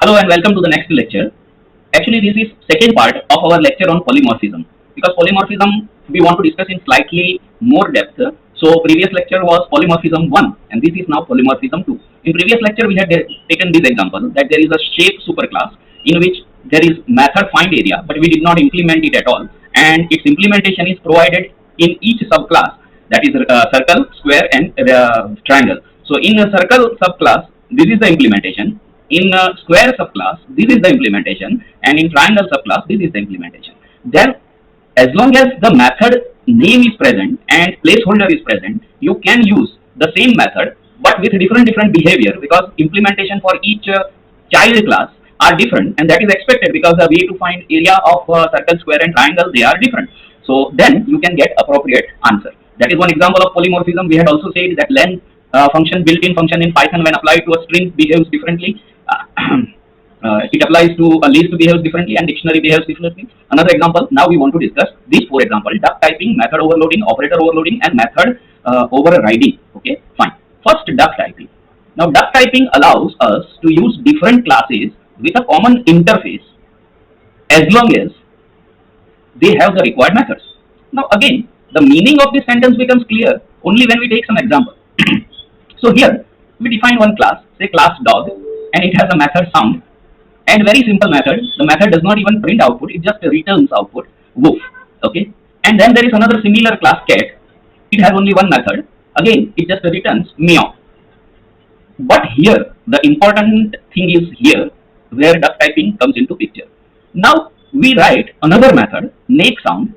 Hello and welcome to the next lecture. Actually, this is second part of our lecture on polymorphism. Because polymorphism we want to discuss in slightly more depth. So previous lecture was polymorphism 1 and this is now polymorphism 2. In previous lecture we had taken this example that there is a shape superclass in which there is method find area but we did not implement it at all, and its implementation is provided in each subclass, that is circle, square and triangle. So in a circle subclass this is the implementation, in a square subclass this is the implementation, and in triangle subclass this is the implementation. Then as long as the method name is present and placeholder is present, you can use the same method but with different behavior, because implementation for each child class are different, and that is expected because the way to find area of circle, square and triangle, they are different. So then you can get appropriate answer. That is one example of polymorphism. We had also said that len function, built-in function in Python, when applied to a string behaves differently. It applies to a list behaves differently and dictionary behaves differently. Another example, now we want to discuss these four examples: duck typing, method overloading, operator overloading and method overriding. Okay, fine. First, duck typing. Now duck typing allows us to use different classes with a common interface as long as they have the required methods. Now again, the meaning of this sentence becomes clear only when we take some example. So here we define one class, say class dog, and it has a method sound, and very simple method. The method does not even print output, it just returns output woof. Okay, and then there is another similar class cat. It has only one method, again it just returns meow. But here the important thing is here where duck typing comes into picture. Now we write another method make sound,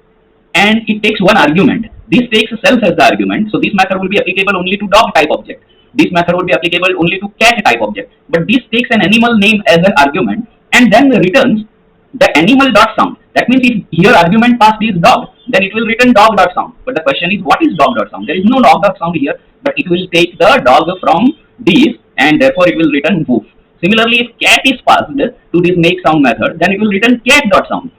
and it takes one argument. This takes self as the argument, so this method will be applicable only to dog type object. This method will be applicable only to cat type object. But this takes an animal name as an argument and then returns the animal dot sound. That means if here argument passed is dog, then it will return dog dot sound. But the question is, what is dog dot sound? There is no dog dot sound here, but it will take the dog from this and therefore it will return woof. Similarly, if cat is passed to this make sound method, then it will return cat dot sound,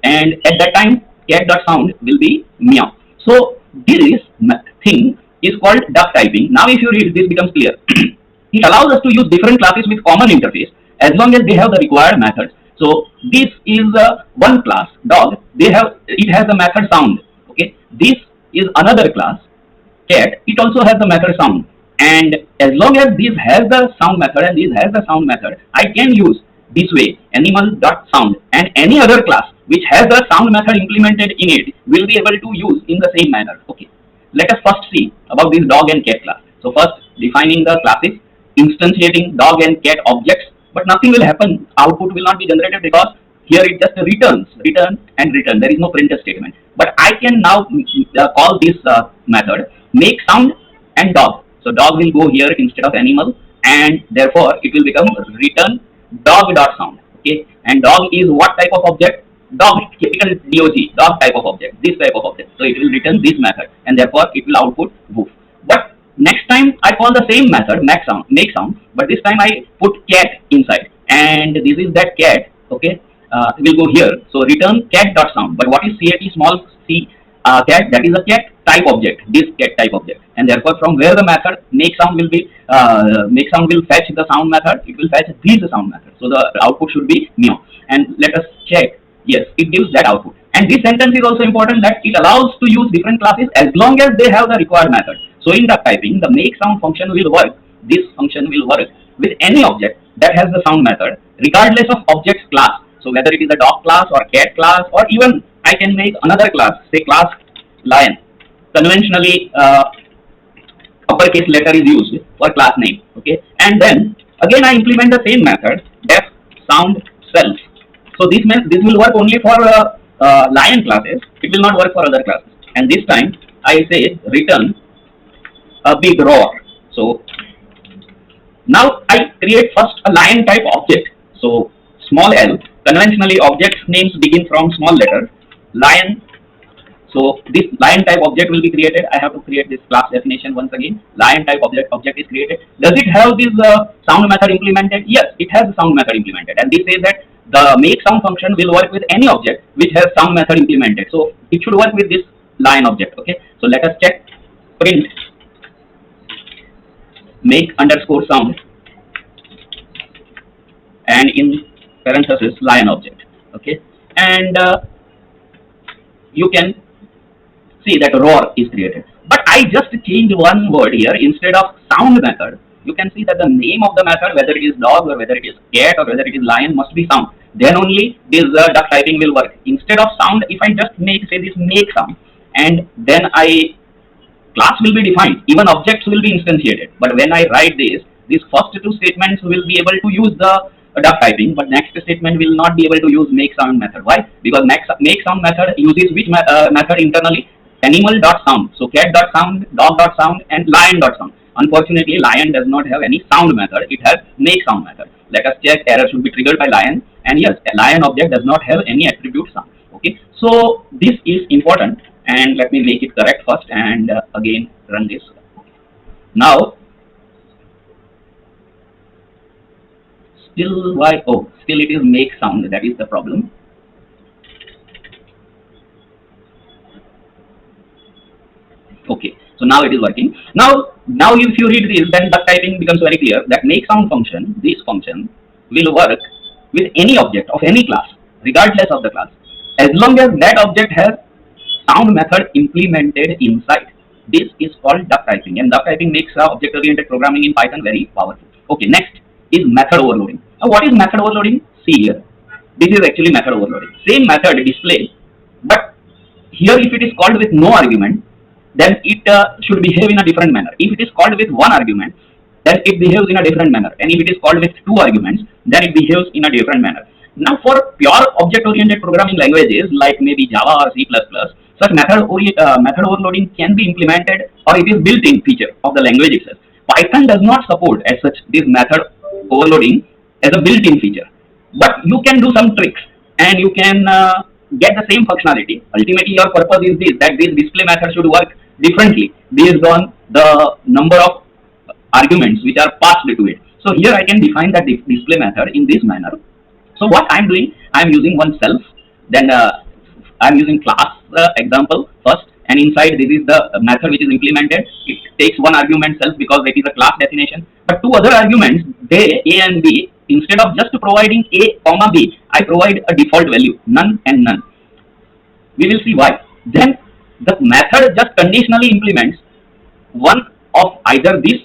and at that time cat dot sound will be meow. So this thing is called duck typing. Now if you read, this becomes clear. It allows us to use different classes with common interface as long as they have the required methods. So this is one class dog, it has the method sound. Okay, this is another class cat, it also has the method sound, and as long as this has the sound method and this has the sound method, I can use this way animal dot sound, and any other class which has the sound method implemented in it will be able to use in the same manner. Okay, let us first see about this dog and cat class. So first, defining the classes, instantiating dog and cat objects, but nothing will happen, output will not be generated because here it just return and return, there is no printf statement. But I can now call this method make sound and dog. So dog will go here instead of animal, and therefore it will become return dog dot sound. Okay, and dog is what type of object? Dog, typical dog type of object, this type of object. So it will return this method and therefore it will output woof. But next time I call the same method make sound, but this time I put cat inside, and this is that cat. Okay, will go here. So return cat dot sound. But what is cat small c cat? That is a cat type object, this cat type object, and therefore from where the method make sound will be make sound will fetch the sound method, it will fetch this sound method. So the output should be meow. And let us check. Yes, it gives that output. And this sentence is also important, that it allows to use different classes as long as they have the required method. So in duck typing, the make sound function will work. This function will work with any object that has the sound method, regardless of object's class. So whether it is a dog class or cat class, or even I can make another class, say class lion. Conventionally, uppercase letter is used for class name. Okay, and then again I implement the same method def sound self. So this will work only for lion classes, it will not work for other classes. And this time I say return a big roar. So now I create first a lion type object. So small l, conventionally object names begin from small letter lion. So this lion type object will be created. I have to create this class definition once again. Lion type object is created. Does it have this sound method implemented? Yes, it has the sound method implemented. And this says that the make sound function will work with any object which has sound method implemented. So it should work with this lion object. Okay, so let us check print make underscore sound, and in parenthesis lion object. Okay, and you can see that roar is created. But I just changed one word here instead of sound method. You can see that the name of the method, whether it is dog or whether it is cat or whether it is lion, must be sound. Then only this duck typing will work. Instead of sound, if I just make say this make sound, and then I class will be defined, even objects will be instantiated. But when I write this, these first two statements will be able to use the duck typing, but next statement will not be able to use make sound method. Why? Because make sound method uses which method internally? Animal.sound. So cat.sound, dog.sound, and lion.sound. Unfortunately, lion does not have any sound method. It has make sound method. Let us check error should be triggered by lion. And yes, a lion object does not have any attribute sound. Okay. So this is important. And let me make it correct first and again run this. Now, still why? Oh, still it is make sound. That is the problem. Okay, so now it is working. Now if you read this, then duck typing becomes very clear that make sound function, this function will work with any object of any class, regardless of the class, as long as that object has sound method implemented inside. This is called duck typing, and duck typing makes object-oriented programming in Python very powerful. Okay, next is method overloading. Now, what is method overloading? See here, this is actually method overloading. Same method display, but here if it is called with no argument, then it should behave in a different manner. If it is called with one argument, then it behaves in a different manner. And if it is called with two arguments, then it behaves in a different manner. Now, for pure object-oriented programming languages like maybe Java or C++, such method overloading can be implemented, or it is built-in feature of the language itself. Python does not support as such this method overloading as a built-in feature, but you can do some tricks and you can get the same functionality. Ultimately, your purpose is this, that this display method should work differently based on the number of arguments which are passed to it. So here I can define that display method in this manner. So what I'm doing, I'm using one self, then I'm using class example first, and inside this is the method which is implemented. It takes one argument self because it is a class definition, but two other arguments, they A and B. Instead of just providing A comma B, I provide a default value, none and none. We will see why. Then the method just conditionally implements one of either this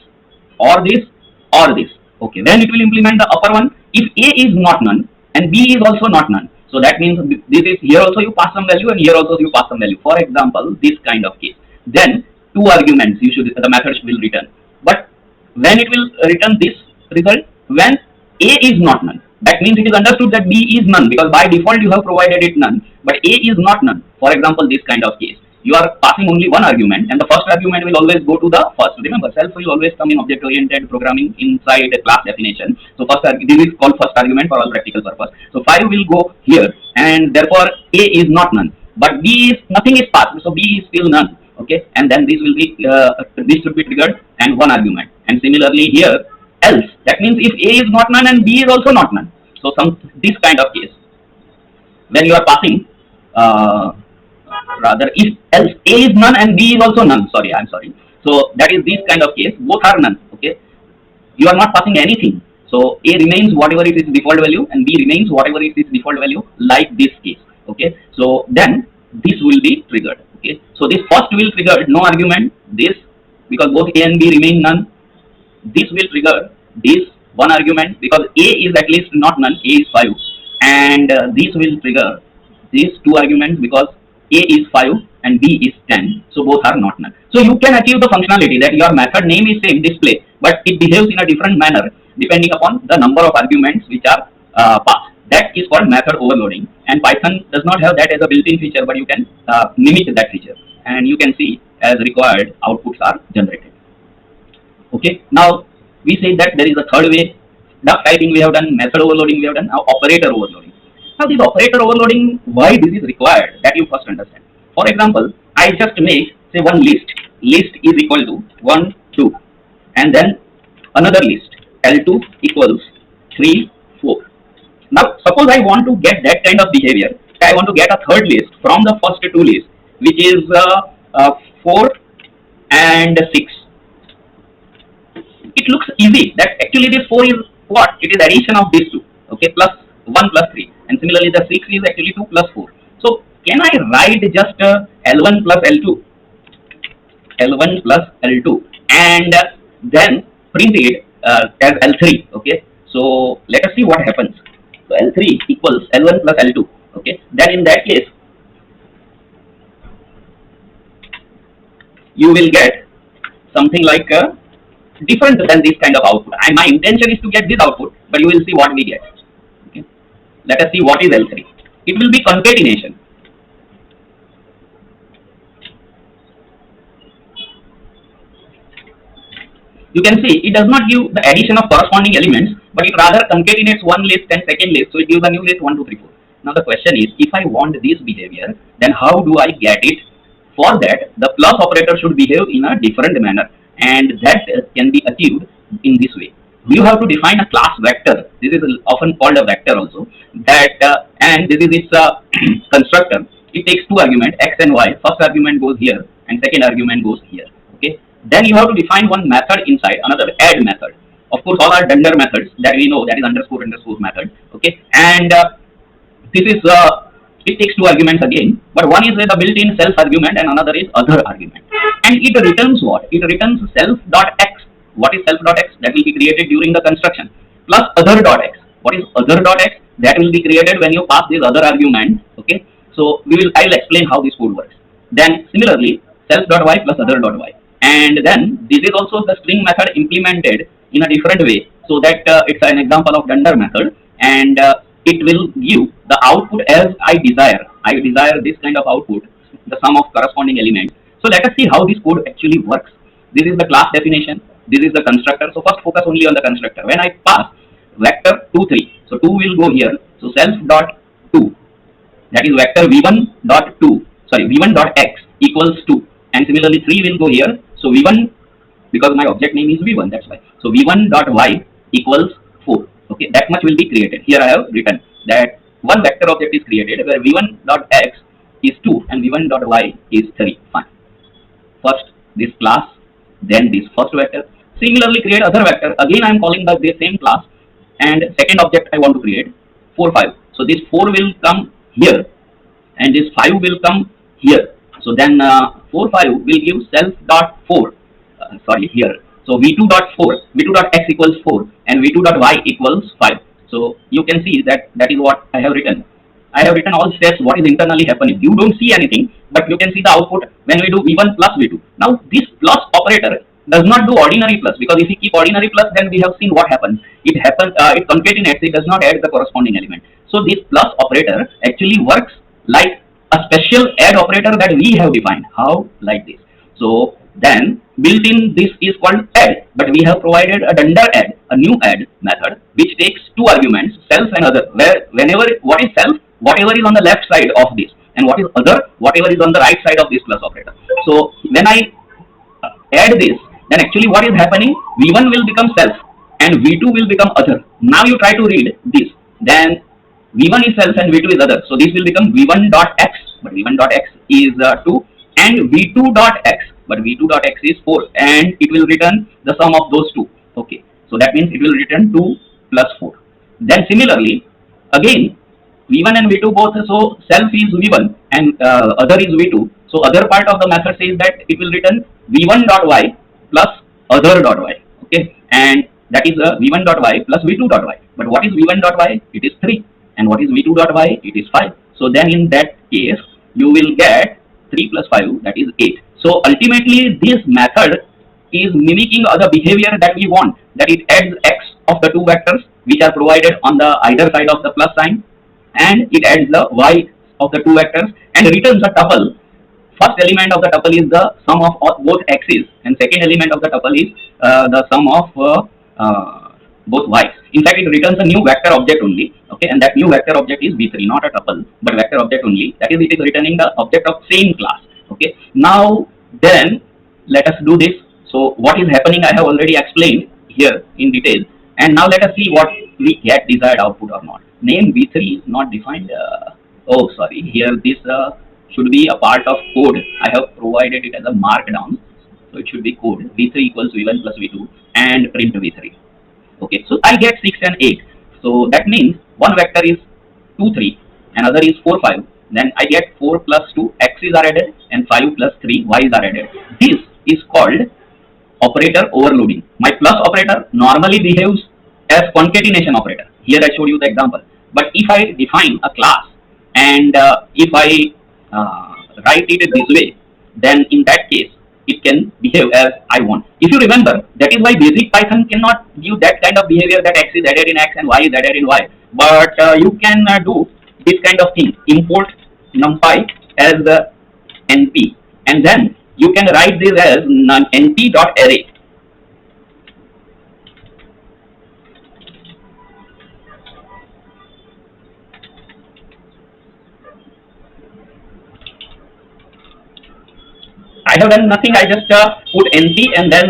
or this or this. Okay, then it will implement the upper one if A is not none and B is also not none. So that means this is here also you pass some value and here also you pass some value. For example, this kind of case. Then two arguments the method will return. But when it will return this result, when A is not none, that means it is understood that B is none, because by default you have provided it none, but A is not none. For example, this kind of case, you are passing only one argument and the first argument will always go to the first. Remember, self will always come in object-oriented programming inside a class definition. So this is called first argument for all practical purpose. So 5 will go here and therefore A is not none, but B is nothing is passed, so B is still none. Okay, and then this will be this should be triggered and one argument. And similarly here, else, that means if A is not none and B is also not none. So this kind of case, when you are passing rather if else A is none and B is also none, I'm sorry. So that is this kind of case, both are none. Okay, you are not passing anything. So A remains whatever is its default value and B remains whatever is its default value, like this case. Okay, so then this will be triggered. Okay, so this first will trigger no argument, this, because both A and B remain none. This will trigger this one argument because A is at least not none, A is 5, and this will trigger these two arguments because A is 5 and B is 10, so both are not none. So you can achieve the functionality that your method name is same display, but it behaves in a different manner depending upon the number of arguments which are passed. That is called method overloading, and Python does not have that as a built-in feature, but you can mimic that feature, and you can see as required outputs are generated. Okay, now we say that there is a third way. Duck typing we have done, method overloading we have done, now operator overloading. Now this operator overloading, why this is required, that you first understand. For example, I just make say one list. List is equal to 1, 2, and then another list L2 equals 3, 4. Now suppose I want to get that kind of behavior. I want to get a third list from the first two lists, which is 4 and 6. It looks easy that actually this 4 is what? It is addition of these two. okay, plus 1 plus 3, and similarly the 6 is actually 2 plus 4. So can I write just L1 plus L2, L1 plus L2, and then print it as L3, okay? So let us see what happens. So L3 equals L1 plus L2, okay? Then in that case, you will get something like different than this kind of output. And my intention is to get this output, but you will see what we get. Okay. Let us see what is L3. It will be concatenation. You can see it does not give the addition of corresponding elements, but it rather concatenates one list and second list, so it gives a new list 1, 2, 3, 4. Now the question is, if I want this behavior, then how do I get it? For that, the plus operator should behave in a different manner, and that can be achieved in this way. You have to define a class vector. This is often called a vector also. And this is its constructor. It takes two arguments, x and y. First argument goes here, and second argument goes here. Okay. Then you have to define one method inside another, add method. Of course, all are dunder methods that we know, that is underscore underscore method. Okay. And this is it takes two arguments again, but one is the built-in self argument and another is other argument. And it returns what? It returns self.x. What is self.x? That will be created during the construction. Plus other.x. What is other.x? That will be created when you pass this other argument. Okay. So I will explain how this code works. Then similarly, self.y plus other.y. And then this is also the string method implemented in a different way, so that it's an example of dunder method, and it will give the output as I desire. I desire this kind of output, the sum of corresponding elements. So let us see how this code actually works. This is the class definition. This is the constructor. So first focus only on the constructor. When I pass vector 2, 3, so 2 will go here. So self dot 2, that is vector v1 dot 2, sorry, v1 dot x equals 2. And similarly 3 will go here. So v1, because my object name is v1, that's why. So v1 dot y equals 4. Okay, that much will be created. Here I have written that one vector object is created where v1 dot x is 2 and v1 dot y is 3. Fine. First this class, then this first vector. Similarly create other vector. Again I am calling the same class, and second object I want to create 4, 5. So this 4 will come here and this 5 will come here. So then 4, 5 will give self dot 4. Sorry, here. So v2 dot 4, v2 dot x equals 4 and v2 dot y equals 5. So you can see that is what I have written. I have written all steps, what is internally happening. You don't see anything, but you can see the output when we do v1 plus v2. Now this plus operator does not do ordinary plus, because if we keep ordinary plus, then we have seen what happens. It concatenates, it does not add the corresponding element. So this plus operator actually works like a special add operator that we have defined. How? Like this. So then built in this is called add, but we have provided a dunder add, a new add method, which takes two arguments, self and other, where whenever what is self, whatever is on the left side of this, and what is other, whatever is on the right side of this plus operator. So when I add this, then actually what is happening, v1 will become self and v2 will become other. Now you try to read this, then v1 is self and v2 is other. So this will become v1 dot x, but v1 dot x is 2, and v2 dot x, but v2 dot x is 4, and it will return the sum of those two. Okay, so that means it will return 2 plus 4. Then similarly, again v1 and v2 both, so self is v1 and other is v2. So other part of the method says that it will return v1 dot y plus other dot y. Okay, and that is v1 dot y plus v2 dot y. But what is v1 dot y? It is 3, and what is v2 dot y? It is 5. So then in that case you will get 3 plus 5, that is 8. So ultimately this method is mimicking the behavior that we want, that it adds x of the two vectors which are provided on the either side of the plus sign, and it adds the y of the two vectors and returns a tuple. First element of the tuple is the sum of both x's, and second element of the tuple is the sum of both y's. In fact, it returns a new vector object only. Okay, and that new vector object is v3, not a tuple, but vector object only. That is, it is returning the object of same class. Okay, now then let us do this. So what is happening, I have already explained here in detail, and now let us see what we get desired output or not. Name v3 is not defined. Oh, sorry, here this should be a part of code. I have provided it as a markdown, so it should be code v3 equals v1 plus v2 and print v3. Okay, so I get 6 and 8. So that means one vector is 2, 3, another is 4, 5. Then I get 4 plus 2 x's are added and 5 plus 3 y's are added. This is called operator overloading. My plus operator normally behaves as concatenation operator. Here I showed you the example. But if I define a class and if I write it this way, then in that case it can behave as I want. If you remember, that is why basic Python cannot give that kind of behavior that x is added in x and y is added in y. But you can do this kind of thing. Import numpy as the np, and then you can write this as np.array. I have done nothing. I just put np and then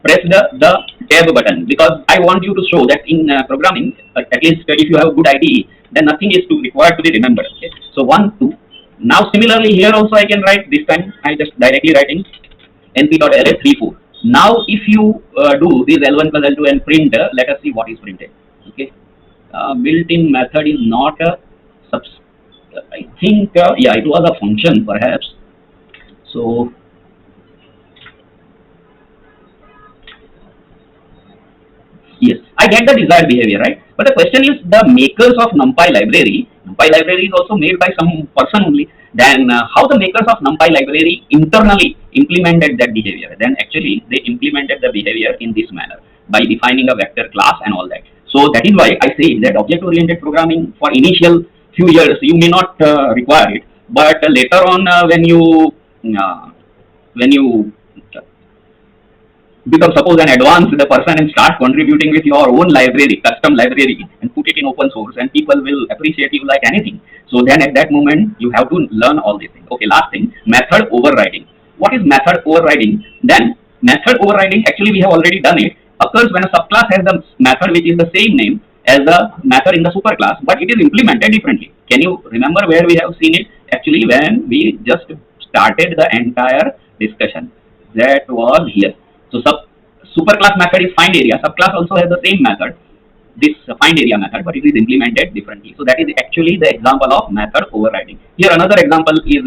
press the tab button, because I want you to show that in programming, at least if you have a good IDE, then nothing is required to be remembered. Okay? So 1, 2. Now similarly here also I can write, this time I just directly writing np.array 3, 4. Now if you do this L1 plus L2 and print, let us see what is printed. Okay, built-in method is not a I think yeah, it was a function perhaps. So yes, I get the desired behavior, right? But the question is, the makers of NumPy library is also made by some person only. Then how the makers of NumPy library internally implemented that behavior? Then actually they implemented the behavior in this manner by defining a vector class and all that. So that is why I say that object-oriented programming for initial few years you may not require it, but later on when you become suppose an advanced person and start contributing with your own library, custom library, and put it in open source, and people will appreciate you like anything. So then at that moment you have to learn all these things. Okay, last thing, method overriding. What is method overriding? Then method overriding, actually we have already done it, occurs when a subclass has the method which is the same name as the method in the superclass, but it is implemented differently. Can you remember where we have seen it? Actually when we just started the entire discussion, that was here. So superclass method is find area. Subclass also has the same method, this find area method, but it is implemented differently. So that is actually the example of method overriding. Here another example is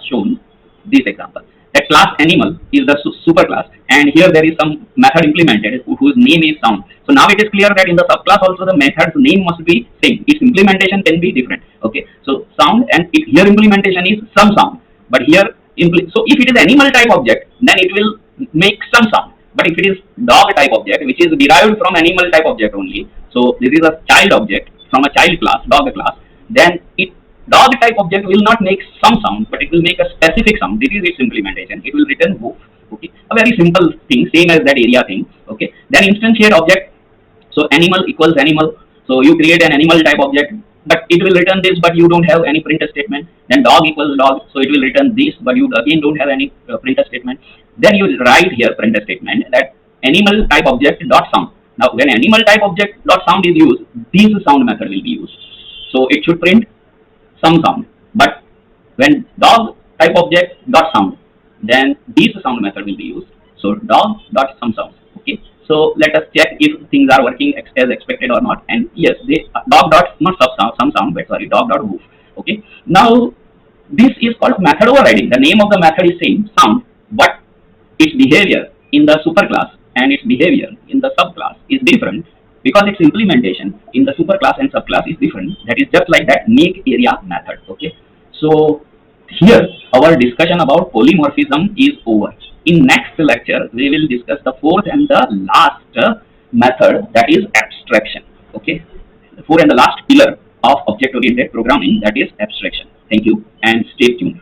shown. This example, that class animal is the superclass, and here there is some method implemented whose name is sound. So now it is clear that in the subclass also the method's name must be same. Its implementation can be different. Okay, so sound, and here implementation is some sound, but here so if it is animal type object, then it will make some sound. But if it is dog type object, which is derived from animal type object only, so this is a child object from a child class, dog class, then dog type object will not make some sound, but it will make a specific sound. This is its implementation. It will return woof. Okay, a very simple thing, same as that area thing. Okay, then instantiate object. So animal equals animal. So you create an animal type object, but it will return this, but you don't have any printf statement. Then dog equals dog, so it will return this, but you again don't have any printf statement. Then you write here printf statement that animal type object dot sound. Now when animal type object dot sound is used, this sound method will be used. So it should print some sound. But when dog type object dot sound, then this sound method will be used. So dog dot some sound. Okay. So let us check if things are working as expected or not. And yes, dog dot not some sound, but sorry, dog dot woof. Okay. Now this is called method overriding. The name of the method is same, sound, but its behavior in the superclass and its behavior in the subclass is different, because its implementation in the superclass and subclass is different. That is just like that make area method. Okay. So here our discussion about polymorphism is over. In next lecture we will discuss the fourth and the last method, that is abstraction. Okay, the fourth and the last pillar of object oriented programming, that is abstraction. Thank you and stay tuned.